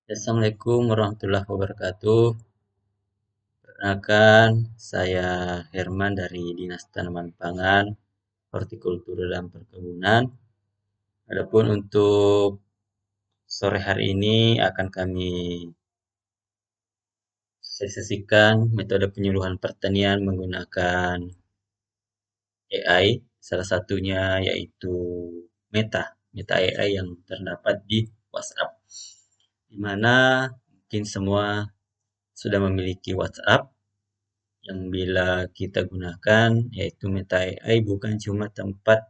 Assalamualaikum warahmatullahi wabarakatuh. Perkenalkan, saya Herman dari Dinas Tanaman Pangan, Hortikultura dan Perkebunan. Adapun untuk sore hari ini akan kami sesikan metode penyuluhan pertanian menggunakan AI, salah satunya yaitu Meta AI yang terdapat di WhatsApp, di mana mungkin semua sudah memiliki WhatsApp yang bila kita gunakan yaitu Meta AI bukan cuma tempat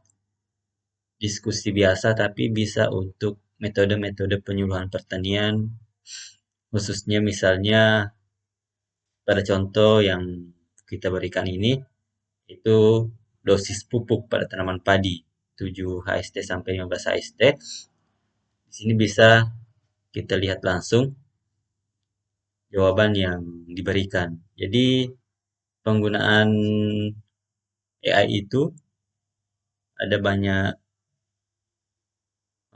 diskusi biasa tapi bisa untuk metode-metode penyuluhan pertanian, khususnya misalnya pada contoh yang kita berikan ini itu dosis pupuk pada tanaman padi 7 HST sampai 15 HST. Di sini bisa kita lihat langsung jawaban yang diberikan. Jadi penggunaan AI itu ada banyak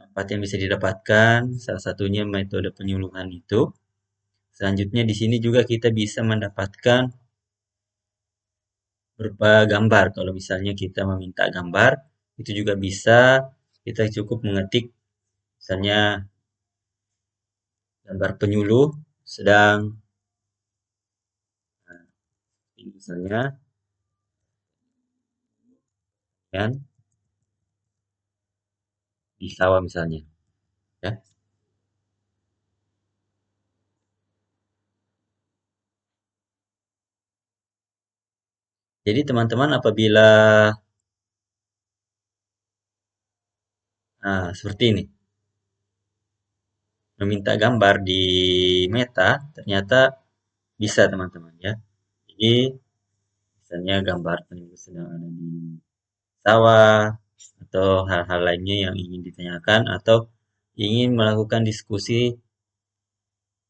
manfaat yang bisa didapatkan, salah satunya metode penyuluhan itu. Selanjutnya di sini juga kita bisa mendapatkan berupa gambar. Kalau misalnya kita meminta gambar, itu juga bisa kita cukup mengetik misalnya gambar penyuluh sedang nah, ini misalnya kan di sawah misalnya ya. Jadi teman-teman apabila seperti ini meminta gambar di Meta ternyata bisa teman-teman ya. Jadi misalnya gambar penyuluh sedang ada di sawah atau hal-hal lainnya yang ingin ditanyakan atau ingin melakukan diskusi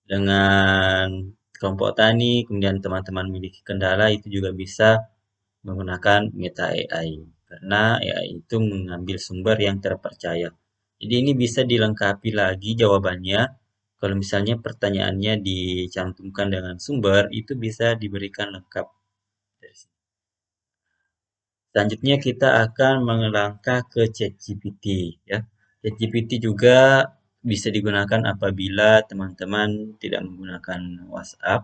dengan kelompok tani, kemudian teman-teman memiliki kendala itu juga bisa menggunakan Meta AI karena AI itu mengambil sumber yang terpercaya. Jadi ini bisa dilengkapi lagi jawabannya. Kalau misalnya pertanyaannya dicantumkan dengan sumber, itu bisa diberikan lengkap dari sini. Selanjutnya kita akan melangkah ke ChatGPT ya. ChatGPT juga bisa digunakan apabila teman-teman tidak menggunakan WhatsApp,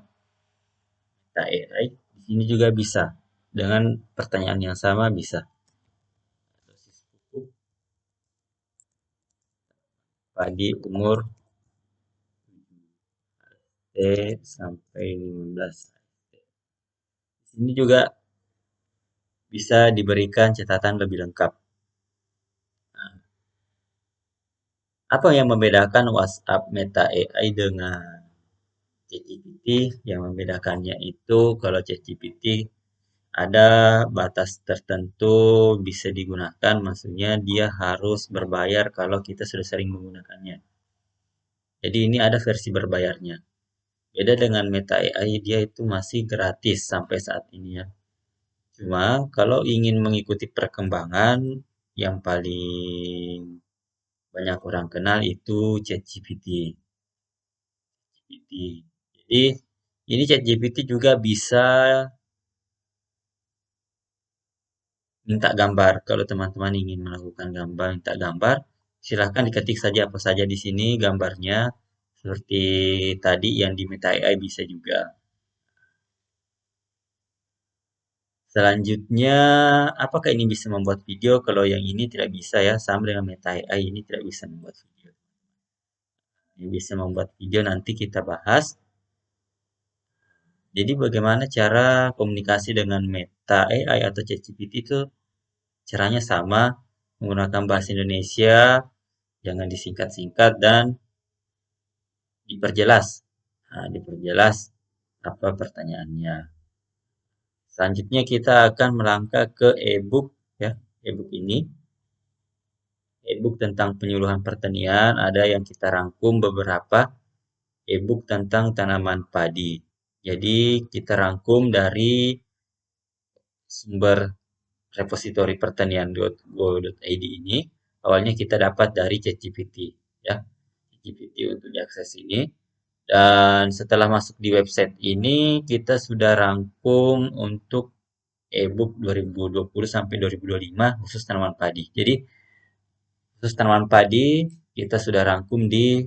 Meta AI. Di sini juga bisa dengan pertanyaan yang sama bisa. Dosis pupuk padi umur T sampai 15. Di sini juga bisa diberikan catatan lebih lengkap. Nah, apa yang membedakan WhatsApp Meta AI dengan ChatGPT? Yang membedakannya itu kalau ChatGPT ada batas tertentu bisa digunakan, maksudnya dia harus berbayar kalau kita sudah sering menggunakannya. Jadi ini ada versi berbayarnya. Beda dengan Meta AI, dia itu masih gratis sampai saat ini ya. Cuma kalau ingin mengikuti perkembangan yang paling banyak orang kenal itu ChatGPT. Jadi ini ChatGPT juga bisa minta gambar. Kalau teman-teman ingin melakukan gambar, minta gambar, silahkan diketik saja apa saja di sini gambarnya. Seperti tadi yang di Meta AI bisa juga. Selanjutnya, apakah ini bisa membuat video? Kalau yang ini tidak bisa ya, sama dengan Meta AI ini tidak bisa membuat video. Yang bisa membuat video nanti kita bahas. Jadi bagaimana cara komunikasi dengan Meta AI atau ChatGPT itu caranya sama, menggunakan bahasa Indonesia, jangan disingkat-singkat dan diperjelas. Nah, diperjelas apa pertanyaannya. Selanjutnya kita akan melangkah ke e-book ya. E-book ini e-book tentang penyuluhan pertanian, ada yang kita rangkum beberapa e-book tentang tanaman padi. Jadi kita rangkum dari sumber repositori pertanian.go.id ini. Awalnya kita dapat dari ChatGPT ya. ChatGPT untuk diakses ini. Dan setelah masuk di website ini, kita sudah rangkum untuk e-book 2020 sampai 2025 khusus tanaman padi. Jadi, khusus tanaman padi, kita sudah rangkum di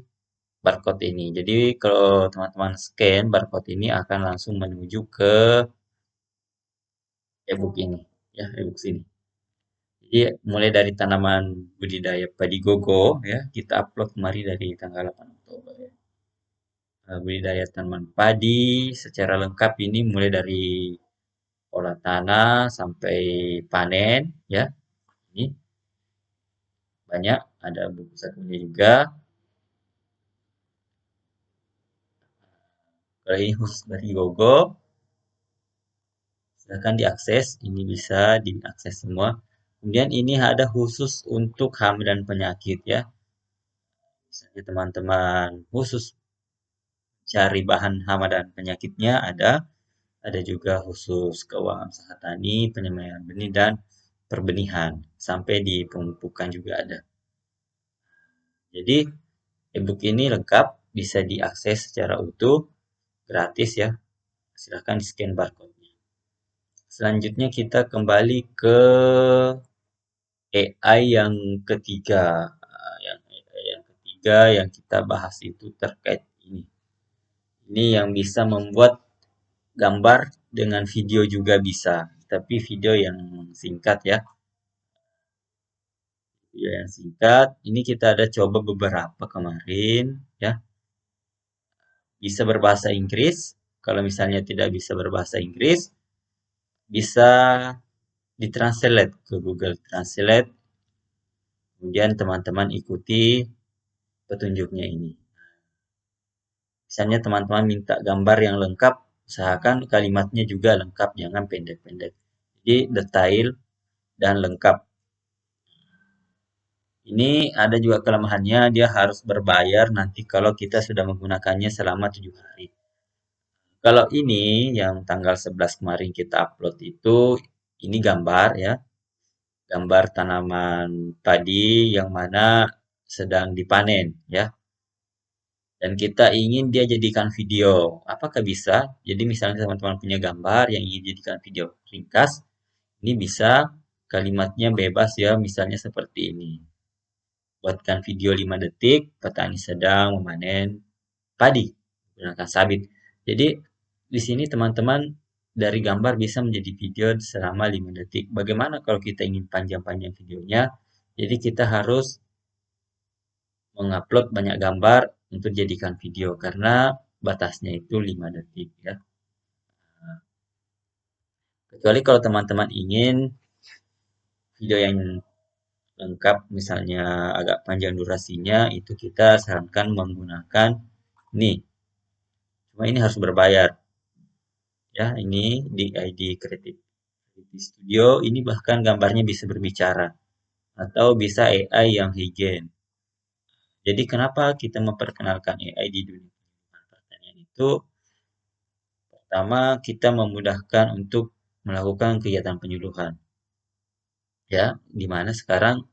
barcode ini. Jadi, kalau teman-teman scan barcode ini akan langsung menuju ke e-book ini, ya, e-book sini. Jadi, mulai dari tanaman budidaya padi gogo, ya, kita upload kemarin dari tanggal 8 Oktober. Ya. Budidaya tanaman padi secara lengkap ini mulai dari olah tanah sampai panen, ya. Ini banyak, ada buku sakunya juga. Kalau ini khusus dari Gogo, silahkan diakses. Ini bisa diakses semua. Kemudian ini ada khusus untuk hama dan penyakit ya. Misalnya teman-teman khusus cari bahan hama dan penyakitnya ada juga khusus keuangan usaha tani, penyemaian benih dan perbenihan. Sampai di pemupukan juga ada. Jadi e-book ini lengkap, bisa diakses secara utuh, gratis ya. Silahkan di-scan barcode-nya. Selanjutnya kita kembali ke AI yang ketiga. Yang AI yang ketiga yang kita bahas itu terkait ini. Ini yang bisa membuat gambar dengan video juga bisa, tapi video yang singkat ya. Video yang singkat. Ini kita ada coba beberapa kemarin ya. Bisa berbahasa Inggris. Kalau misalnya tidak bisa berbahasa Inggris, bisa ditranslate ke Google Translate. Kemudian teman-teman ikuti petunjuknya ini. Misalnya teman-teman minta gambar yang lengkap, usahakan kalimatnya juga lengkap, jangan pendek-pendek. Jadi detail dan lengkap. Ini ada juga kelemahannya, dia harus berbayar nanti kalau kita sudah menggunakannya selama 7 hari. Kalau ini yang tanggal 11 kemarin kita upload itu, ini gambar ya, gambar tanaman padi yang mana sedang dipanen ya. Dan kita ingin dia jadikan video. Apakah bisa? Jadi misalnya teman-teman punya gambar yang ingin jadikan video ringkas, ini bisa kalimatnya bebas ya, misalnya seperti ini. Buatkan video 5 detik, petani sedang memanen padi menggunakan sabit. Jadi di sini teman-teman dari gambar bisa menjadi video selama 5 detik. Bagaimana kalau kita ingin panjang-panjang videonya? Jadi kita harus mengupload banyak gambar untuk jadikan video karena batasnya itu 5 detik ya. Kecuali kalau teman-teman ingin video yang lengkap misalnya agak panjang durasinya itu kita sarankan menggunakan ini. Cuma ini harus berbayar. Ya, ini di ID Creative Studio ini bahkan gambarnya bisa berbicara atau bisa AI yang higien. Jadi kenapa kita memperkenalkan AI di dunia pertanian itu? Pertama, kita memudahkan untuk melakukan kegiatan penyuluhan. Ya, di mana sekarang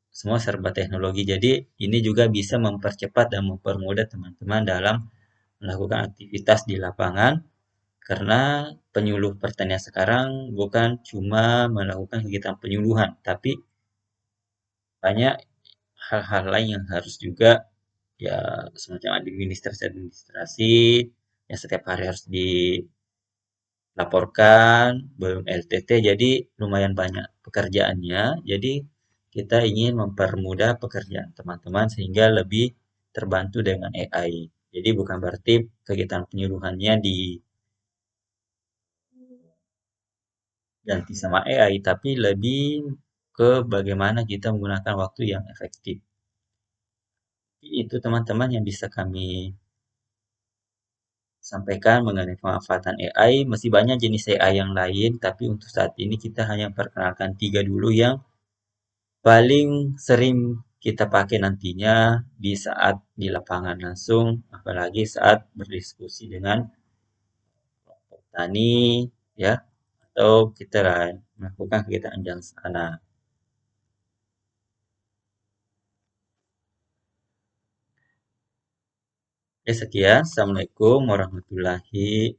semua serba teknologi. Jadi ini juga bisa mempercepat dan mempermudah teman-teman dalam melakukan aktivitas di lapangan karena penyuluh pertanian sekarang bukan cuma melakukan kegiatan penyuluhan, tapi banyak hal-hal lain yang harus juga ya semacam administrasi-administrasi yang setiap hari harus dilaporkan, belum LTT, jadi lumayan banyak pekerjaannya. Jadi kita ingin mempermudah pekerjaan teman-teman sehingga lebih terbantu dengan AI. Jadi bukan berarti kegiatan penyuluhannya diganti sama AI, tapi lebih ke bagaimana kita menggunakan waktu yang efektif. Itu teman-teman yang bisa kami sampaikan mengenai pemanfaatan AI. Masih banyak jenis AI yang lain, tapi untuk saat ini kita hanya perkenalkan 3 dulu yang paling sering kita pakai nantinya di saat di lapangan langsung, apalagi saat berdiskusi dengan petani, ya, atau kita melakukan kegiatan di sana. Ya sekian, Assalamualaikum warahmatullahi